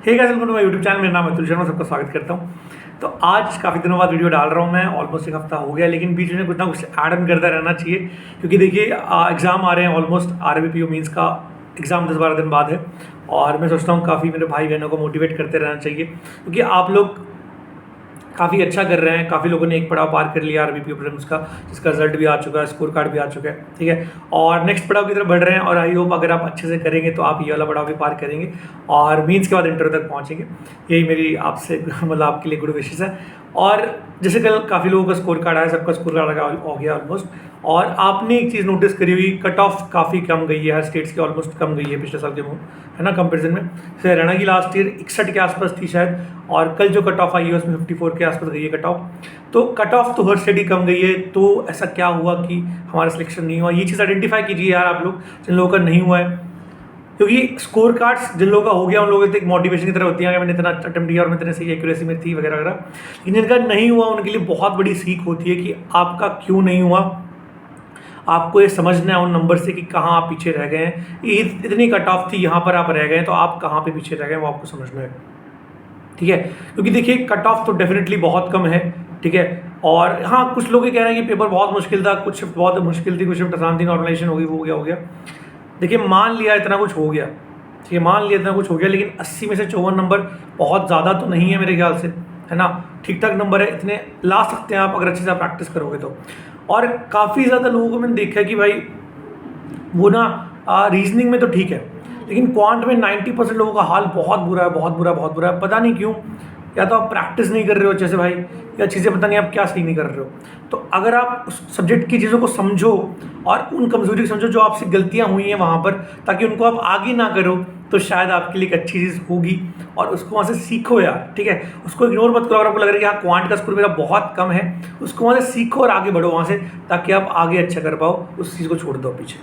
Hey guys, welcome to my YouTube channel. मेरा नाम है अतुल शर्मा, सबका स्वागत करता हूँ। तो आज काफ़ी दिनों बाद वीडियो डाल रहा हूँ मैं, ऑलमोस्ट एक हफ्ता हो गया, लेकिन बीच में कुछ ना कुछ ऐड ऑन करता रहना चाहिए क्योंकि देखिए एग्ज़ाम आ रहे हैं। ऑलमोस्ट आरआरबी मीन्स का एग्ज़ाम 10-12 दिन बाद है और मैं सोचता हूँ काफ़ी मेरे भाई बहनों को मोटिवेट करते रहना चाहिए क्योंकि आप लोग काफ़ी अच्छा कर रहे हैं। काफ़ी लोगों ने एक पड़ाव पार कर लिया आरबीपीओ प्रीलिम्स का, जिसका रिजल्ट भी आ चुका है, स्कोर कार्ड भी आ चुका है, ठीक है। और नेक्स्ट पड़ाव की तरफ बढ़ रहे हैं और आई होप अगर आप अच्छे से करेंगे तो आप ये वाला पड़ाव भी पार करेंगे और मीन्स के बाद इंटरव्यू तक पहुंचेंगे। यही मेरी आपसे मतलब आपके लिए गुड विशेष है। और जैसे कल काफ़ी लोगों का स्कोर कार्ड आया, सबका स्कोर कार्ड हो गया ऑलमोस्ट। और आपने एक चीज़ नोटिस करी हुई, कट ऑफ काफ़ी कम गई है, हर स्टेट्स की ऑलमोस्ट कम गई है पिछले साल के है ना कंपेरिजन में। जैसे हरियाणा की लास्ट ईयर 61 के आसपास थी शायद, और कल जो कट ऑफ आई है उसमें 54 के आसपास गई है कट ऑफ। तो कट ऑफ तो हर स्टेट ही कम गई है। तो ऐसा क्या हुआ कि हमारा सिलेक्शन नहीं हुआ? ये चीज़ आइडेंटिफाई कीजिए यार आप लोग, जिन लोगों का नहीं हुआ है। क्योंकि स्कोर कार्ड्स जिन लोगों का हो गया उन लोगों की एक मोटिवेशन की तरह होती है कि मैंने इतना अटेम्प्ट किया और मैं इतने सही एक्यूरेसी में थी वगैरह वगैरह। लेकिन जिनका नहीं हुआ उनके लिए बहुत बड़ी सीख होती है कि आपका क्यों नहीं हुआ। आपको ये समझना है उन नंबर से कि कहाँ आप पीछे रह गए हैं। इतनी कट ऑफ थी, यहाँ पर आप रह गए, तो आप कहाँ पे पीछे रह गए वो आपको समझना है, ठीक है। क्योंकि देखिए कट ऑफ तो डेफिनेटली बहुत कम है, ठीक है। और हाँ, कुछ लोग ये कह रहे हैं कि पेपर बहुत मुश्किल था, कुछ शिफ्ट बहुत मुश्किल थी, कुछ शिफ्ट आसान थी, नॉर्मलाइजेशन हो गई, वो हो गया। देखिए मान लिया इतना कुछ हो गया, ठीक है, मान लिया इतना कुछ हो गया, लेकिन 80 में से 54 नंबर बहुत ज़्यादा तो नहीं है मेरे ख्याल से, है ना। ठीक ठाक नंबर है, इतने ला सकते हैं आप अगर अच्छे से प्रैक्टिस करोगे तो। और काफ़ी ज़्यादा लोगों को मैंने देखा है कि भाई वो ना रीजनिंग में तो ठीक है, लेकिन क्वांट में 90% लोगों का हाल बहुत बुरा है, बहुत बुरा, बहुत बुरा है। पता नहीं क्यों, या तो आप प्रैक्टिस नहीं कर रहे हो अच्छे से भाई, या चीज़ें पता नहीं आप क्या सही नहीं कर रहे हो। तो अगर आप उस सब्जेक्ट की चीज़ों को समझो और उन कमजोरी को समझो जो आपसे गलतियां हुई हैं वहाँ पर, ताकि उनको आप आगे ना करो, तो शायद आपके लिए एक अच्छी चीज़ होगी। और उसको वहाँ से सीखो यार, ठीक है। उसको इग्नोर मत करो। अगर आपको लग रहा है कि हाँ क्वांट का स्कोर मेरा बहुत कम है, उसको वहाँ से सीखो और आगे बढ़ो वहाँ से, ताकि आप आगे अच्छा कर पाओ। उस चीज़ को छोड़ दो पीछे,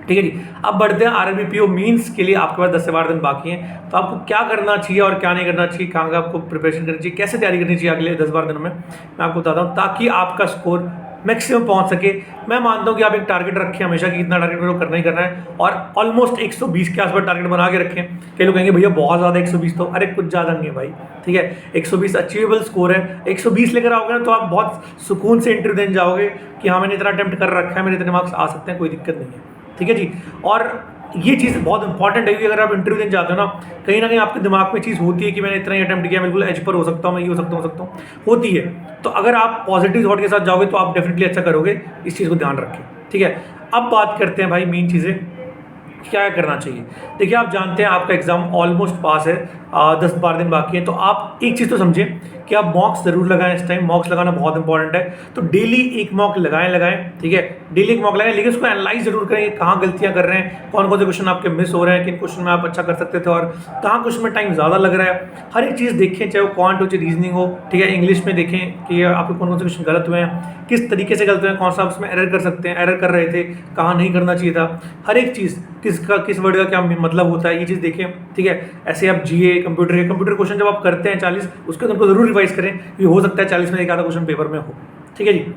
ठीक है जी। अब बढ़ते हैं आरआरबीपीओ मींस के लिए। आपके पास 10 से 12 दिन बाकी हैं, तो आपको क्या करना चाहिए और क्या नहीं करना चाहिए, कहाँ का आपको प्रिपरेशन करनी चाहिए, कैसे तैयारी करनी चाहिए अगले 10-12 दिनों में, मैं आपको बताता हूँ, ताकि आपका स्कोर मैक्सिमम पहुंच सके। मैं मानता हूँ कि आप एक टारगेट रखें हमेशा कि इतना टारगेट मेरे को करना ही करना है, और ऑलमोस्ट 120 के आसपास टारगेट बना के रखें। कई लोग कहेंगे भैया बहुत ज़्यादा 120, तो अरे कुछ ज़्यादा नहीं है भाई, ठीक है। 120 अचीवेबल स्कोर है। 120 लेकर आओगे ना तो आप बहुत सुकून से इंटरव्यू देने जाओगे कि हाँ मैंने इतना अटेम्प्ट कर रखा है, मेरे इतने मार्क्स आ सकते हैं, कोई दिक्कत नहीं है, ठीक है जी। और ये चीज़ बहुत इंपॉर्टेंट है कि अगर आप इंटरव्यू देने जाते हो ना कहीं आपके दिमाग में चीज़ होती है कि मैंने इतना ही अटेम्प्ट किया, बिल्कुल एज पर हो सकता हूँ, मैं ये हो सकता हूँ, होती है। तो अगर आप पॉजिटिव थॉट के साथ जाओगे तो आप डेफिनेटली अच्छा करोगे। इस चीज़ को ध्यान रखें, ठीक है। अब बात करते हैं भाई मेन चीज़ें क्या करना चाहिए। देखिए आप जानते हैं आपका एग्जाम ऑलमोस्ट पास है, 10-12 दिन बाकी है। तो आप एक चीज़ तो समझें कि आप मॉक्स ज़रूर लगाएं। इस टाइम मॉक्स लगाना बहुत इंपॉर्टेंट है। तो डेली एक मॉक लगाएं, ठीक है। डेली एक मॉक लगाएं, लेकिन उसको एनालाइज जरूर करें, कहाँ गलतियां कर रहे हैं, कौन कौन से क्वेश्चन आपके मिस हो रहे हैं, किन क्वेश्चन में आप अच्छा कर सकते थे और कहाँ क्वेश्चन में टाइम ज़्यादा लग रहा है। हर एक चीज़ देखें, चाहे वो क्वांट हो चाहे रीजनिंग हो, ठीक है। इंग्लिश में देखें कि आपके कौन कौन से क्वेश्चन गलत हुए हैं, किस तरीके से गलत हुए हैं, कौन सा आप उसमें एरर कर सकते हैं, एरर कर रहे थे, कहाँ नहीं करना चाहिए था। हर एक चीज़ किस वर्ड का क्या मतलब होता है, ये चीज़ देखें, ठीक है। ऐसे आप जीए कंप्यूटर क्वेश्चन जब आप करते हैं 40, उसके उनको जरूर रिवाइज करें, ये हो सकता है 40 में एक आधा क्वेश्चन पेपर में हो, ठीक है जी।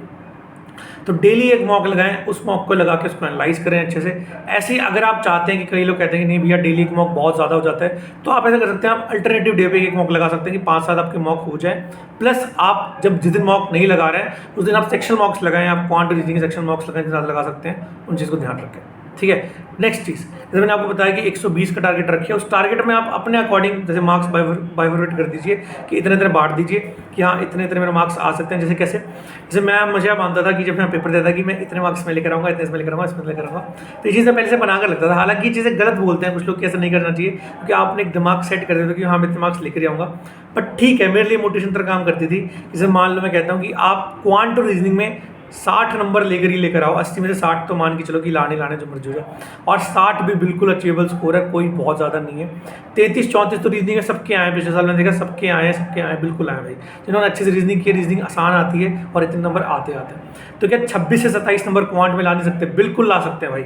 तो डेली एक मॉक लगाएं, उस मॉक को लगा के उसको एनालाइज करें अच्छे से। ऐसे ही अगर आप चाहते हैं कि कई लोग कहते हैं कि नहीं भैया डेली एक मॉक बहुत ज़्यादा हो जाता है, तो आप ऐसा कर सकते हैं, आप अल्टरनेटिव डे पे एक मॉक लगा सकते हैं कि 5-7 आपके मॉक हो जाए। प्लस आप जब जिस दिन मॉक नहीं लगा रहे हैं उस दिन आप सेक्शन मॉक्स लगाएं, आप क्वांट रीजनिंग सेक्शन मॉक्स लगाएं, ज़्यादा लगा सकते हैं। उन चीज़ को ध्यान रखें, ठीक है। नेक्स्ट चीज़, जैसे मैंने आपको बताया कि 120 का टारगेट रखिए, उस टारगेट में आप अपने अकॉर्डिंग जैसे मार्क्स बाइफरकेट कर दीजिए कि इतने इतने बांट दीजिए कि हाँ इतने इतने मेरे मार्क्स आ सकते हैं। जैसे कैसे, जैसे मैं मुझे मानता था कि जब मैं पेपर देता कि मैं इतने मार्क्स में लेकर आऊँगा, इतने इसमें लेकर आऊँगा, इसमें लेकर आऊँगा, तो ये चीज़ें पहले से बना कर लगता था। हालांकि ये चीज़ें गलत बोलते हैं कुछ लोग कि ऐसा नहीं करना चाहिए, क्योंकि आपने एक दिमाग सेट कर देते कि हाँ मैं इतने मार्क्स लेकर आऊँगा। बट ठीक है, मेरे लिए मोटिवेशन तरह काम करती थी। जैसे मान लो मैं कहता हूँ कि आप क्वांट और रीजनिंग में 60 नंबर लेकर आओ, 80 में से 60 तो मान के चलो कि लाने जो मर्जी हो जाए, और 60 भी बिल्कुल अचीवेबल स्कोर है, कोई बहुत ज़्यादा नहीं है। 33-34 तो रीजनिंग है, सबके आए, पिछले साल मैंने देखा सबके आए, बिल्कुल आए भाई। जिन्होंने अच्छे से रीजनिंग की, रीजनिंग आसान आती है और इतने नंबर आते हैं। तो क्या 26 से 27 नंबर क्वांट में ला नहीं सकते? बिल्कुल ला सकते हैं भाई,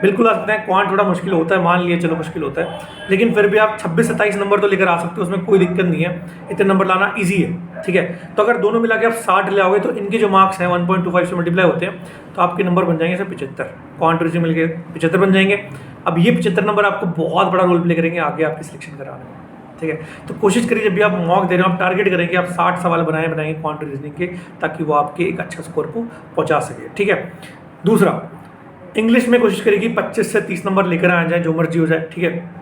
बिल्कुल ला सकते हैं। क्वांट थोड़ा मुश्किल होता है, मान लिए चलो मुश्किल होता है, लेकिन फिर भी आप 26-27 नंबर तो लेकर आ सकते हो, उसमें कोई दिक्कत नहीं है। इतने नंबर लाना ईजी है, ठीक है। तो अगर दोनों मिला के आप 60 ले आओगे तो इनके जो मार्क्स हैं 1.25 से मल्टीप्लाई होते हैं, तो आपके नंबर बन जाएंगे 75। क्वांट रीजनिंग मिलकर 75 बन जाएंगे। अब ये 75 नंबर आपको बहुत बड़ा रोल प्ले करेंगे आगे आपके सिलेक्शन कराने में, ठीक है। तो कोशिश करिए जब भी आप मॉक दे रहे हो आप टारगेट करें कि आप 60 सवाल बनाएंगे क्वांट रीजनिंग के, ताकि वो आपके एक अच्छा स्कोर को पहुंचा सके, ठीक है। दूसरा, इंग्लिश में कोशिश करिए कि 25 से 30 नंबर लेकर आ जाए, जो मर्जी हो जाए, ठीक है।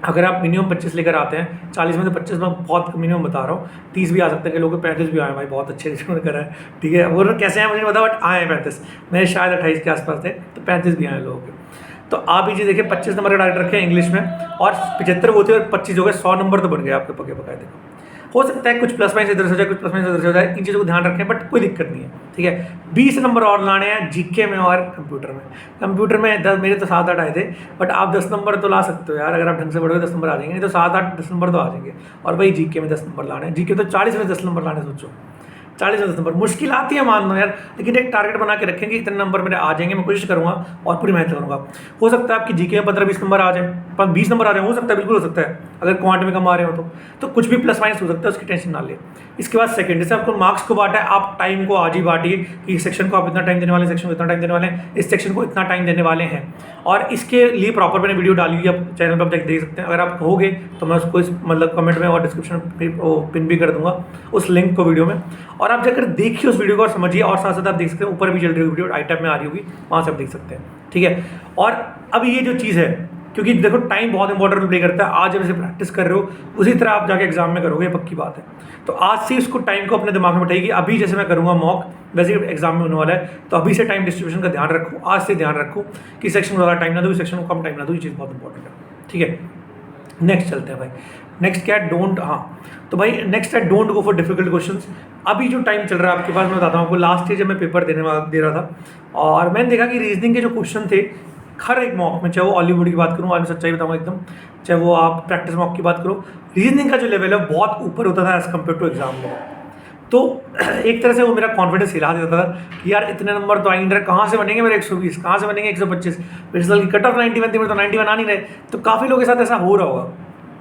अगर आप मिनिमम 25 लेकर आते हैं, 40 में से 25 में बहुत मिनिमम बता रहा हूँ, 30 भी आ सकते हैं, कि लोगों के 35 भी आए भाई, बहुत अच्छे रिजल्ट करा है, ठीक है। वो कैसे आए मुझे नहीं पता, बट आए हैं 35, मेरे शायद 28 के आसपास थे, तो 35 भी आए लोगों के। तो आप ये देखिए 25 नंबर का टारगेट रखें इंग्लिश में, और 75 होते हैं और 25 हो गए, 100 नंबर तो बन गए आपके पके पकाए। देखो हो सकता है कुछ प्लस माइनस इधर से हो जाए, कुछ प्लस माइनस इधर से हो जाए, इन चीज़ों को ध्यान रखें, बट कोई दिक्कत नहीं है, ठीक है। 20 नंबर और लाने हैं जीके में और कंप्यूटर में। कंप्यूटर में 10, मेरे तो 7-8 आए थे, बट आप 10 नंबर तो ला सकते हो यार, अगर आप ढंग से पढ़ोगे 10 नंबर आ जाएंगे, नहीं तो 7-8-10 नंबर तो आ जाएंगे। और भाई जीके में 10 नंबर लाने हैं, जीके तो 40 में 10 नंबर लाने, सोचो 40 में 10 नंबर मुश्किल आती है, मान लो यार, लेकिन एक टारगेट बना के रखेंगे इतने नंबर मेरे आ जाएंगे, मैं कोशिश करूंगा और पूरी मेहनत करूंगा। हो सकता है आपकी जीके में 15-20 नंबर आ जाए, 20 नंबर आ जाए, हो सकता है, बिल्कुल हो सकता है, अगर क्वांट में कम आ रहे हो तो कुछ भी प्लस माइनस हो सकता है, उसकी टेंशन ना ले। इसके बाद सेकंड, जैसे आपको मार्क्स को बांटा है, आप टाइम को आज ही बांटिए कि इस सेक्शन को आप इतना टाइम देने वाले हैं, सेक्शन को इतना टाइम देने वाले हैं, इस सेक्शन को इतना टाइम देने वाले हैं। और इसके लिए प्रॉपर मैंने वीडियो डाली हुई है, आप चैनल पर आप देख सकते हैं। अगर आप कहोगे तो मैं उसको इस मतलब कमेंट में और डिस्क्रिप्शन पिन भी कर दूंगा उस लिंक को वीडियो में, और आप जाकर देखिए उस वीडियो को और समझिए। और साथ साथ आप देख सकते हैं ऊपर भी चल रही है वीडियो, आई टैब में आ रही होगी, वहाँ से आप देख सकते हैं, ठीक है। और अब ये जो चीज़ है, क्योंकि देखो टाइम बहुत इंपॉर्टेंट रोल प्ले करता है, आज जब इसे प्रैक्टिस कर रहे हो उसी तरह आप जाके एग्जाम में करोगे, पक्की बात है। तो आज से इसको टाइम को अपने दिमाग में बैठाइए कि अभी जैसे मैं करूँगा मॉक, वैसे एग्जाम में होने वाला है, तो अभी से टाइम डिस्ट्रीब्यूशन का ध्यान रखो, आज से ध्यान रखो कि सेक्शन को ज़्यादा टाइम ना दो, सेक्शन को कम टाइम ना दो, ये चीज़ बहुत इंपॉर्टेंट है, ठीक है। नेक्स्ट चलते हैं भाई, नेक्स्ट क्या है, डोंट, हाँ तो भाई नेक्स्ट है don't go for difficult questions. अभी जो टाइम चल रहा है आपके पास, मैं बताता हूँ आपको, लास्ट ईयर जब मैं पेपर दे रहा था, और मैंने देखा कि रीजनिंग के जो क्वेश्चन थे हर एक मॉक में, चाहे वो हॉलीवुड की बात करूँ, आज मैं सच्चाई बताऊँगा एकदम, चाहे वो आप प्रैक्टिस मॉक की बात करो, रीजनिंग का जो लेवल है बहुत ऊपर होता था एज कम्पेयर टू एग्जाम में। तो एक तरह से वो मेरा कॉन्फिडेंस हिला देता था कि यार इतने नंबर तो आ नहीं रहे, कहाँ से बनेंगे मेरे 120, कहाँ से बनेंगे 125, पिछले साल की कट ऑफ 91 थी, मेरे तो 91 आ नहीं रहे। तो काफ़ी लोगों के साथ ऐसा हो रहा होगा,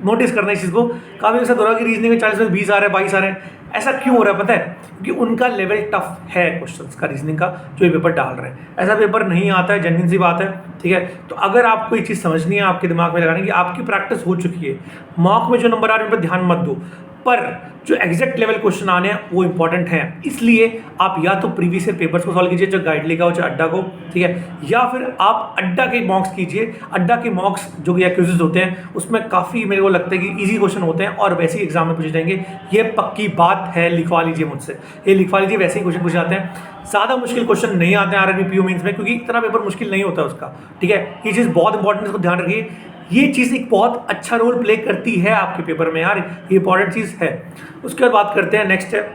नोटिस करना इस चीज़ को, काफ़ी लोगों के साथ हो रहा है कि रीजनिंग में 40 में 20 आ रहे हैं, 22 आ रहे हैं। ऐसा क्यों हो रहा है पता है? क्योंकि उनका लेवल टफ है क्वेश्चंस का, रीजनिंग का, जो ये पेपर डाल रहे हैं। ऐसा पेपर नहीं आता है, जेन्युइन सी बात है, ठीक है। तो अगर आपको ये चीज़ समझनी है, आपके दिमाग में लगाने की, आपकी प्रैक्टिस हो चुकी है, मॉक में जो नंबर आ रहे हैं उन पर ध्यान मत दो, पर जो एग्जैक्ट लेवल क्वेश्चन आने हैं वो इंपॉर्टेंट हैं। इसलिए आप या तो प्रीवियस ईयर पेपर्स को सॉल्व कीजिए, जो गाइड लेगा हो, चाहे अड्डा को, ठीक है, या फिर आप अड्डा के मॉक्स कीजिए। अड्डा के मॉक्स जो कि क्विज़ेस होते हैं उसमें काफ़ी मेरे को लगता है कि इजी क्वेश्चन होते हैं और वैसे ही एग्जाम में पूछे जाएंगे, ये पक्की बात है, लिखवा लीजिए मुझसे, ये लिखवा लीजिए, वैसे ही क्वेश्चन पूछे जाते हैं। ज़्यादा मुश्किल क्वेश्चन नहीं आते हैं आरआरबी पीओ मेंस में, क्योंकि इतना पेपर मुश्किल नहीं होता उसका, ठीक है। ये चीज़ बहुत इंपॉर्टेंट है, इसको ध्यान रखिए। ये चीज़ एक बहुत अच्छा रोल प्ले करती है आपके पेपर में यार, ये इंपॉर्टेंट चीज़ है। उसके बाद बात करते हैं, नेक्स्ट है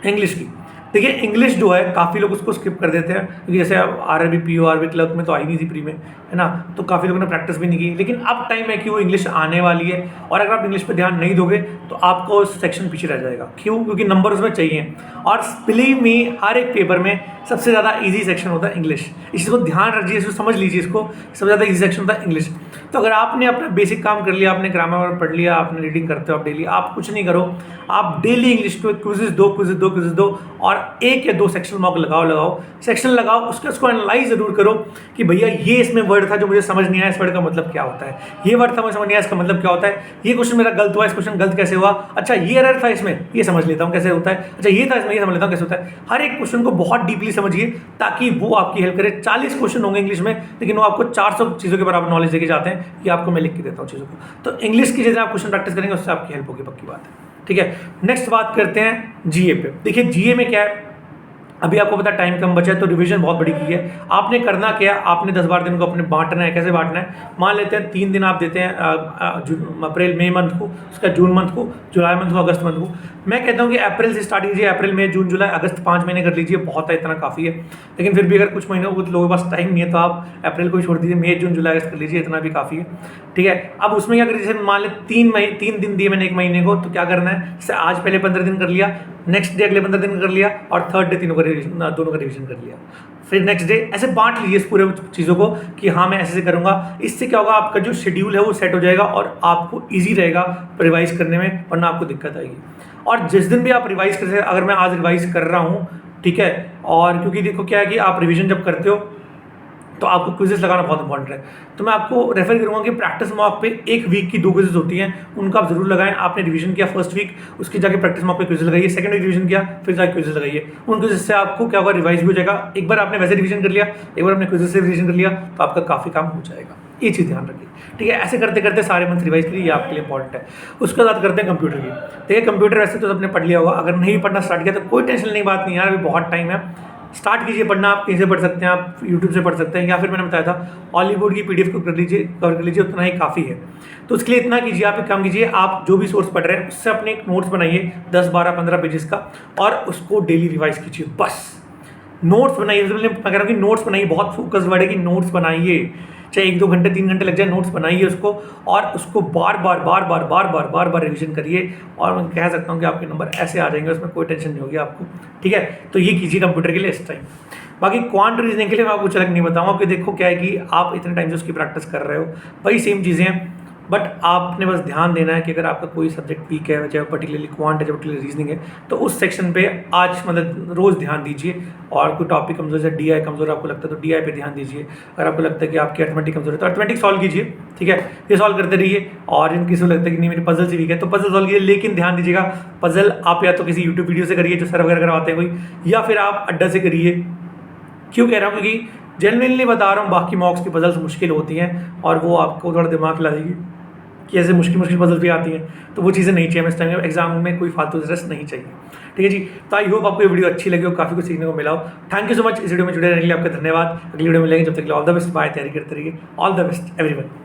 इंग्लिश की। देखिए इंग्लिश जो है काफ़ी लोग उसको स्किप कर देते हैं, क्योंकि जैसे अब आरआरबी पीओ आरबी क्लर्क में तो आई नहीं थी प्री में, है ना, तो काफ़ी लोगों ने प्रैक्टिस भी नहीं की। लेकिन अब टाइम है कि वो इंग्लिश आने वाली है, और अगर आप इंग्लिश पे ध्यान नहीं दोगे तो आपको सेक्शन पीछे रह जाएगा। क्यों? क्योंकि नंबर उसमें चाहिए, और बिलीव मी हर एक पेपर में सबसे ज़्यादा ईजी सेक्शन होता है इंग्लिश। इस चीज़ को ध्यान रखिए, इसको समझ लीजिए, इसको सबसे ज़्यादा ईजी सेक्शन होता है इंग्लिश। तो अगर आपने अपना बेसिक काम कर लिया, आपने ग्रामर पढ़ लिया, आपने रीडिंग करते हो आप डेली, आप कुछ नहीं करो, आप डेली इंग्लिश को क्विज़ेस दो और 1 या 2 सेक्शन मॉक लगाओ, सेक्शन लगाओ, उसको एनालाइज जरूर करो कि भैया ये इसमें वर्ड था जो मुझे समझ नहीं आया, इस वर्ड का मतलब क्या होता है, ये वर्ड था मुझे समझ नहीं आया, इसका मतलब क्या होता है, ये क्वेश्चन मेरा गलत हुआ, इस क्वेश्चन गलत कैसे हुआ, अच्छा ये एरर था इसमें, ये समझ लेता हूँ कैसे होता है, अच्छा ये था इसमें, ये समझ लेता हूँ कैसे होता है। हर एक क्वेश्चन को बहुत डीपली समझिए, ताकि वो आपकी हेल्प करे। 40 क्वेश्चन होंगे इंग्लिश में, लेकिन वो आपको 400 चीज़ों के बराबर नॉलेज देके जाते हैं, ये आपको मैं लिख के देता हूँ चीज़ों को। तो इंग्लिश की जितना आप क्वेश्चन प्रैक्टिस करेंगे उससे आपकी हेल्प होगी, पक्की बात है, ठीक है। नेक्स्ट बात करते हैं जीए पे। देखिए जीए में क्या है, अभी आपको पता टाइम कम बचा है, तो रिवीजन बहुत बड़ी की है। आपने करना क्या, आपने 10-12 दिन को अपने बांटना है। कैसे बांटना है? मान लेते हैं 3 दिन आप देते हैं अप्रैल मई मंथ को, उसका जून मंथ को, जुलाई मंथ को, अगस्त मंथ को। मैं कहता हूँ कि अप्रैल से स्टार्ट कीजिए, अप्रैल मई जून जुलाई अगस्त 5 महीने कर लीजिए, बहुत है, इतना काफ़ी है। लेकिन फिर भी अगर कुछ महीनों कुछ लोगों के पास टाइम नहीं है तो आप अप्रैल को ही छोड़ दीजिए, मई जून जुलाई अगस्त कर लीजिए, इतना भी काफ़ी है, ठीक है। अब उसमें क्या करिए, जैसे मान लें 3 दिन दिए मैंने 1 महीने को, तो क्या करना है, जैसे आज पहले 15 दिन कर लिया, नेक्स्ट डे अगले 15 दिन कर लिया, और थर्ड डे दोनों का रिवीजन कर लिया, फिर नेक्स्ट डे ऐसे बांट लीजिए इस पूरे चीज़ों को कि हाँ मैं ऐसे करूँगा। इससे क्या होगा, आपका जो शेड्यूल है वो सेट हो जाएगा और आपको ईजी रहेगा रिवाइज करने में, वरना आपको दिक्कत आएगी। और जिस दिन भी आप रिवाइज कर, अगर मैं आज रिवाइज कर रहा हूँ, ठीक है, और क्योंकि देखो क्या है कि आप रिविजन जब करते हो तो आपको क्विजेस लगाना बहुत इंपॉर्टेंट है। तो मैं आपको रेफर करूँगा कि प्रैक्टिस मॉक पे एक वीक की 2 क्विजेस होती हैं, उनका आप जरूर लगाएं। आपने रिवीजन किया फर्स्ट वीक, उसकी जाके प्रैक्टिस मॉक पे क्विज लगाइए, सेकंड वीक रिवीजन किया, फिर जाके क्विज लगाइए। उन क्विजेस से आपको क्या होगा, रिवाइज भी हो जाएगा। एक बार आपने वैसे रिवीजन कर लिया, एक बार आपने क्विजेस से रिवीजन कर लिया, तो आपका काफ़ी काम हो जाएगा। ये चीज़ ध्यान रखिए, ठीक है। ऐसे करते करते सारे मंथ रिवाइज करिए, ये आपके लिए इंपॉर्टेंट है। उसके बाद करते हैं कंप्यूटर की। देखिए कंप्यूटर वैसे तो सबने पढ़ लिया होगा, अगर नहीं पढ़ना स्टार्ट किया तो कोई टेंशन नहीं, बात नहीं यार, अभी बहुत टाइम है। स्टार्ट कीजिए पढ़ना। आप कहीं से पढ़ सकते हैं, आप यूट्यूब से पढ़ सकते हैं, या फिर मैंने बताया था हॉलीवुड की पीडीएफ को कर लीजिए, कवर कर लीजिए, उतना ही काफ़ी है। तो उसके लिए इतना कीजिए, आप एक काम कीजिए, आप जो भी सोर्स पढ़ रहे हैं उससे अपने एक नोट्स बनाइए 10, 12, 15 पेजेस का, और उसको डेली रिवाइज कीजिए। बस नोट्स बनाइए, मैं कह रहा हूँ कि नोट्स बनाइए, बहुत फोकस वर्ड है कि नोट्स बनाइए, चाहे 1, 2 घंटे 3 घंटे लग जाए, नोट्स बनाइए उसको, और उसको बार बार रिवीजन करिए। और मैं कह सकता हूँ कि आपके नंबर ऐसे आ जाएंगे, उसमें कोई टेंशन नहीं होगी आपको, ठीक है। तो ये कीजिए कंप्यूटर के लिए इस टाइम। बाकी क्वांट रीजनिंग के लिए मैं आपको कुछ अलग नहीं बताऊंगा, कि देखो क्या है कि आप इतने टाइम से उसकी प्रैक्टिस कर रहे हो, वही सेम चीज़ें हैं, बट आपने बस ध्यान देना है कि अगर आपका कोई सब्जेक्ट वीक है, चाहे पर्टिकुलरली क्वांट है, चाहे पर्टिकुलर रीजनिंग है, तो उस सेक्शन पे आज मतलब रोज़ ध्यान दीजिए। और कोई टॉपिक कमजोर है, डीआई कमजोर आपको लगता है तो डीआई पे ध्यान दीजिए। अगर आपको लगता है कि आपकी अर्थमेटिक कमजोर है तो अर्थमेटिक सॉल्व कीजिए, ठीक है, ये सॉल्व करते रहिए। और इन किसी को लगता है कि नहीं मेरी पजल से वीक है तो पजल सॉल्व कीजिए, लेकिन ध्यान दीजिएगा पजल आप या तो किसी यूट्यूब वीडियो से करिए जो सर वगैरह करवाते हैं कोई, या फिर आप अड्डा से करिए। क्यों कह रहा हूँ, क्योंकि जेन्युइनली बता रहा हूँ, बाकी मॉक्स की पजल्स मुश्किल होती हैं और वो आपको थोड़ा दिमाग ला देगी कि ऐसे मुश्किल पजल भी आती हैं, तो वो चीज़ें नहीं चाहिए हमें इस टाइम एग्जाम में, कोई फालतू स्ट्रेस नहीं चाहिए, ठीक है जी। तो आई होप आपको ये वीडियो अच्छी लगी हो, काफ़ी कुछ सीखने को मिला हो। थैंक यू सो मच इस वीडियो में जुड़े रहने के लिए, आपका धन्यवाद। अगली वीडियो में मिलेंगे, जब तक ऑल द बेस्ट, बाय, तैयारी करते रहिए। All the best everyone.